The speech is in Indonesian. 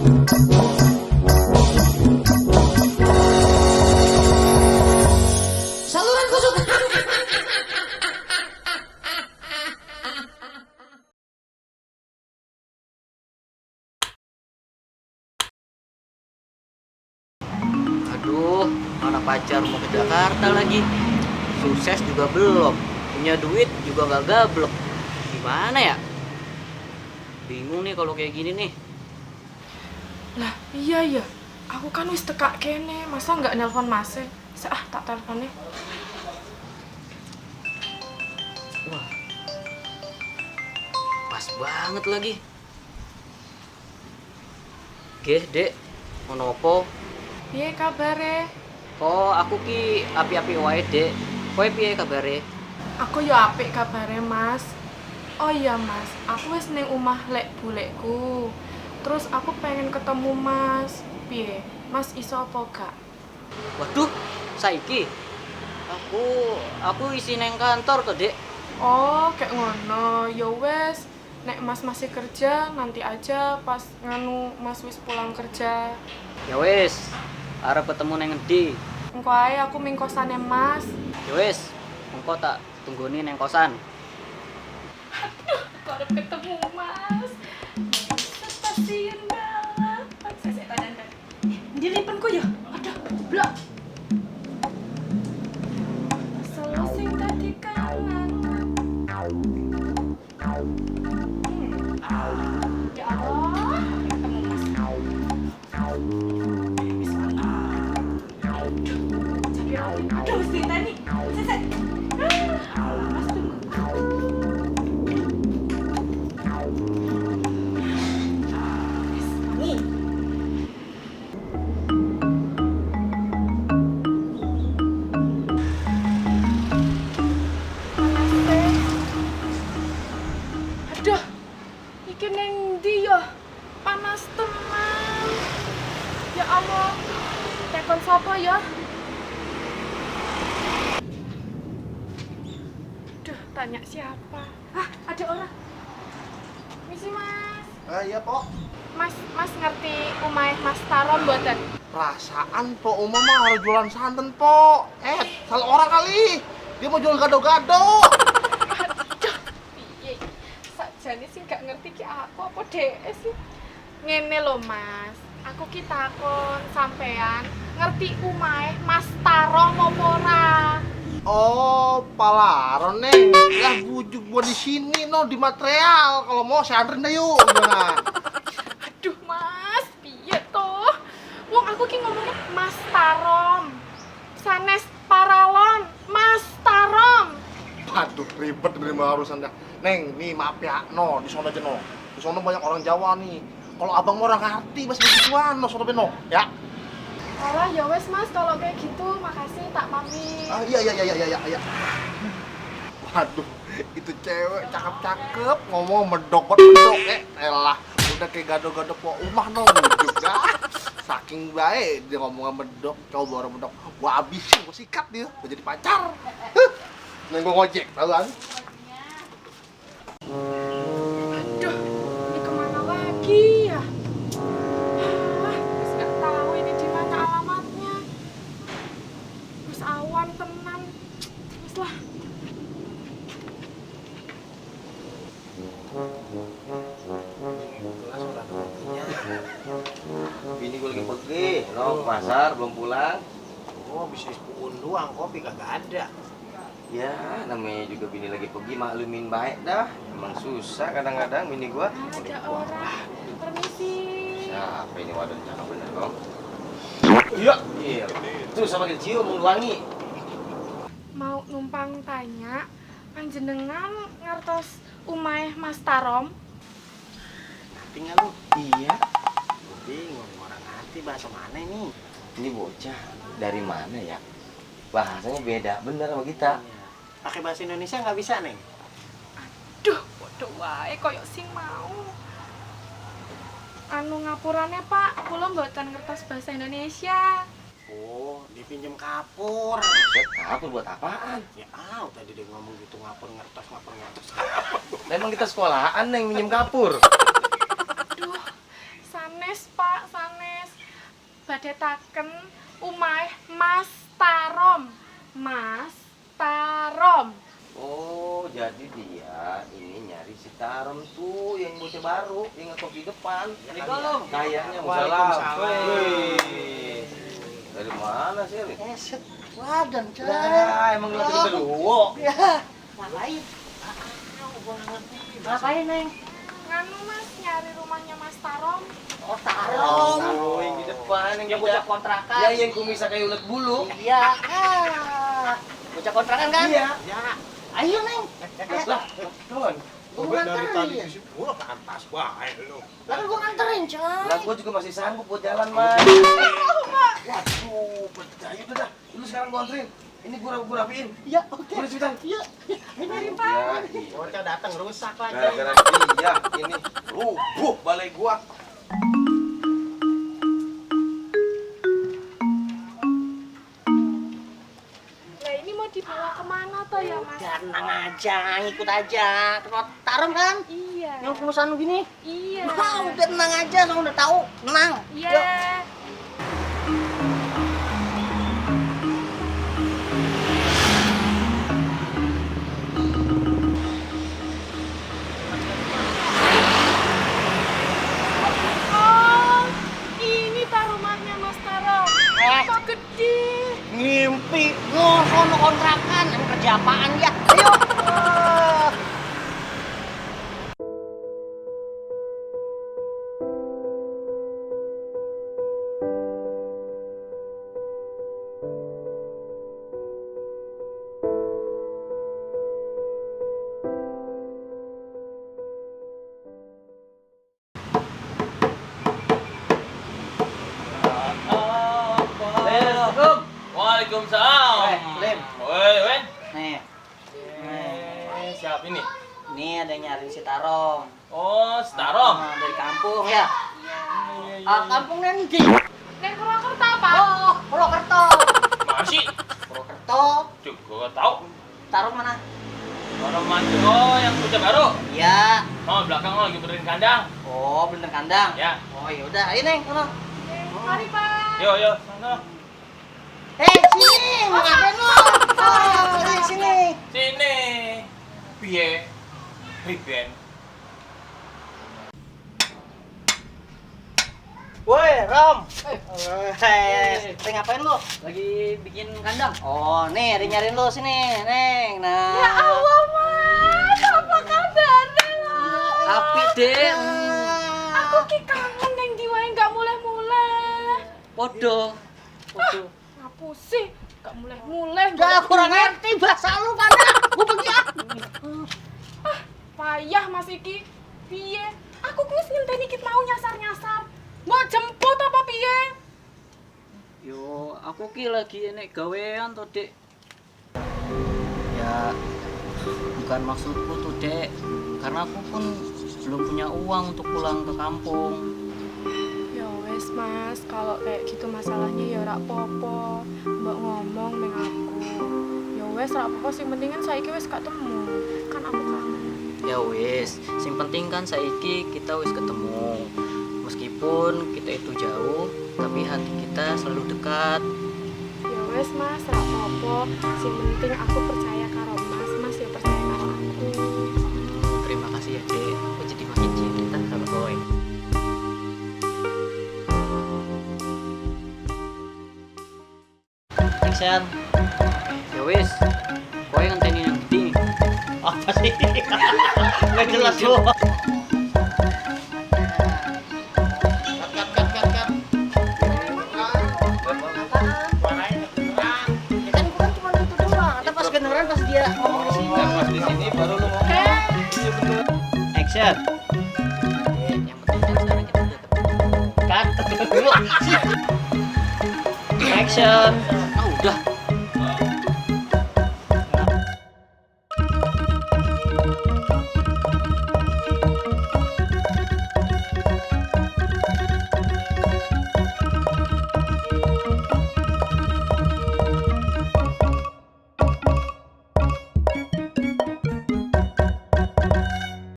Saluran kesukaan. Aduh, mana pacar mau ke Jakarta lagi. Sukses juga belum. Punya duit juga gak gablek. Gimana ya? Bingung nih kalau kayak gini nih. Lah iya ya, aku kan wis tekak kene, masa nggak nelpon Mas? Tak teleponnya. Wah, pas banget lagi. Geh, Dek, monopo. Piye kabare? Oh, aku ki api-api wae, Dek. Kowe piye kabare? Aku yo apik kabare Mas. Oh iya Mas, aku wis ning omah lek bulekku. Terus aku pengen ketemu Mas. Piye? Mas iso apa gak? Waduh, saiki. Aku isi neng kantor to, Dek. Oh, kayak ngono. Ya wes, nek Mas masih kerja nanti aja pas Mas wis pulang kerja. Ya wis, arep ketemu neng endi? Engko ae aku ming kosane Mas. Ya wis, engko tak tungguni neng kosan. Aku harus ketemu Mas. Stasiun bala. Saya tadan. Dia lipenku ya. Aduh, blok. Selesai tadi kangen. Ya Allah, ketemu Mas. Jadi aduh, mesti tadi. Set. Mas tunggu. Nih. Aduh, iki ning ndi ya? Panas tenan. Ya Allah. Telepon sapa ya? Duh, tanya siapa? Ah, ada orang. Misi Mas. Iya, Pok. Mas ngerti umai Mas Tarom mboten? Perasaan Pok Uma mah harus jualan santan, Pok. Salah orang kali. Dia mau jual gado-gado. Aduh, piye? Sakjane sih gak ngerti ki aku apa dhek sih. Ngene lho, Mas. Aku ki takon sampean ngerti umai Mas Tarom apa ora? Oh, palaron, Neng. Lah bujuk gua di sini no di material. Kalau mau saya anterin dah yuk. Gimana? Aduh, Mas, piye toh? Wong aku ki ngomongnya Mas Tarom. Sanes paralon, Mas Tarom. Waduh, ribet nerima urusannya. Neng, nih maaf ya, no, di sono aja no. Di sono banyak orang Jawa nih. Kalau abang mau orang ngerti, mas begituan, no, sono no, ya. Alah, ya wes Mas, kalau kayak gitu makasih tak pamit. Iya. Waduh, itu cewek cakep-cakep, ngomong medok-medok, elah. Udah kayak gado-gado po umah no, bujuk dah. Saking baik dia ngomong medok, coba orang medok. Gua abisin, gua sikat dia, gua jadi pacar. Neng gua ngojek, tau kan? Aduh, ini kemana lagi ya? Ah, wis gak tahu ini di mana alamatnya. Wis awan tenan. Wis lah. Bini gue lagi pergi, no, pasar belum pulang. Oh, bisnis pukul doang, kopi kagak ada. Ya, namanya juga bini lagi pergi, maklumin baik dah. Emang susah kadang-kadang bini gua. Ada orang. Permisi. Siapa ini waduh cakep bener dong. Iya. Iya. Tuh sama kecium mau wangi. Mau numpang tanya, panjenengan ngertos umai Mas Tarom? Tinggal lu. Iya. Bingung orang hati bahasa mana nih? Ini bocah dari mana ya? Bahasanya beda bener sama kita. Pakai bahasa Indonesia nggak bisa, Neng? Duh, bodoh wae koyo sing mau. Anu ngapurane Pak, kula mboten ngertos bahasa Indonesia. Oh, dipinjem kapur. Set, kapur buat apaan? Ya, tadi dia ngomong gitu ngapur ngertos. Memang kita sekolahan yang minjem kapur. Aduh, sanes Pak, targetaken umah Mas Tarom. Mas Tarom. Oh, jadi dia ini nyari si Tarom tuh yang bocah baru, yang ngekos di depan. Assalamualaikum. Kayaknya Waalaikumsalam. Wih. Dari mana sih? Ri? Eset, wadan cek. Lah, emang lu tadi beruwo. Ya, ngapain? Ngapain, Neng? Nganu Mas, nyari rumahnya Mas Tarom. Oh, tarong. Oh, yang di depan Yang bocah kontrakan. Ya, yang kumisnya kayak ulet bulu. Iya. Ah. Bocah kontrakan kan? Iya. Ayo, Neng. Lah, kawan. Gua nganterin. Gua pantas bae lu. Lalu gua nganterin, Cek. Lah, gua juga masih sanggup buat jalan, Mas. Waduh, percaya udah dah. Lu sekarang gua anterin. Ini gua rapiin. Iya, oke. Boleh cepetan? Iya. Iya. Bocah datang rusak lagi. Gara-gara dia ini rubuh balai gua. Lah ini mau dibawa kemana toh ya Mas? Tenang aja, ngikut aja. Tempat tarong kan? Iya. Yang perusahaan begini. Iya. Wah, udah tenang aja, saya udah tahu. Tenang. Iya. Yuk. Oh, ini tak rumahnya Mas Tarom. Kok gede? Ngimpi, sono kontrakan, emang kerja apaan ya? Ayo. Assalamualaikum. Waalaikumsalam. Lim. Woi, Wen. Nih, Siap ini. ini ada yang nyariin si Tarong. Oh, Starom. Dari kampung ya. Kampung nanti. Neng Purwokerto apa? Oh, Purwokerto. Masih. Purwokerto. Juga tahu. Tarong mana? Orang Manjo yang bocah baru. Iya. Oh, belakang lo lagi benerin kandang. Oh, bener kandang. Ya. Oh, ya udah, ayo Neng, sono. Mari Pak. Yo, sana. Sini, mau ngapain lo? Oh, sini. Sini. Piye? Riben. Woi, Rom. Ngapain lo? Lagi bikin kandang. Oh, nih, ada yang nyariin lo sini, Neng. Nah. Ya Allah Mas, apa kabarnya Mas? Api deh. Aku ki kangen neng diwae nggak mulai-mulai. Podo. Ngapu sih? Nggak mulai-mulai. Udah kurang ngerti bahasa lu pada. Gua pergi ah. Payah Mas Iki. Piye? Aku kuwi ngenteni kit mau nyasar-nyasar. Mau jemput apa piye? Yo, aku ki lagi enek gawean to, Dek. Ya, bukan maksudku tuh, Dek. Karena aku pun belum punya uang untuk pulang ke kampung. Ya wes Mas, kalau kayak gitu masalahnya ya ora apa-apa. Mbok ngomong ning aku. Ya wes ora apa-apa sing penting kan saiki wis gak temu. Kan aku kangen. Ya wis, sing penting kan saiki kita wis ketemu. Meskipun kita itu jauh, tapi hati kita selalu dekat. Ya wes Mas, ora apa-apa. Sing penting aku percaya karo Mas, Mas ya percaya karo aku. Terima kasih ya, Dek. Aku jadi makin cinta sama Boy. Action. Ya wis, kowe ngenteni yang gede. Apa sih? Nggak jelas lu. Pas dia ngomong di sini. Dan pas di sini baru lu ngomong. Action. Yang penting kan sekarang kita udah ketemu. Cut. Dulu. Action. Ah, udah.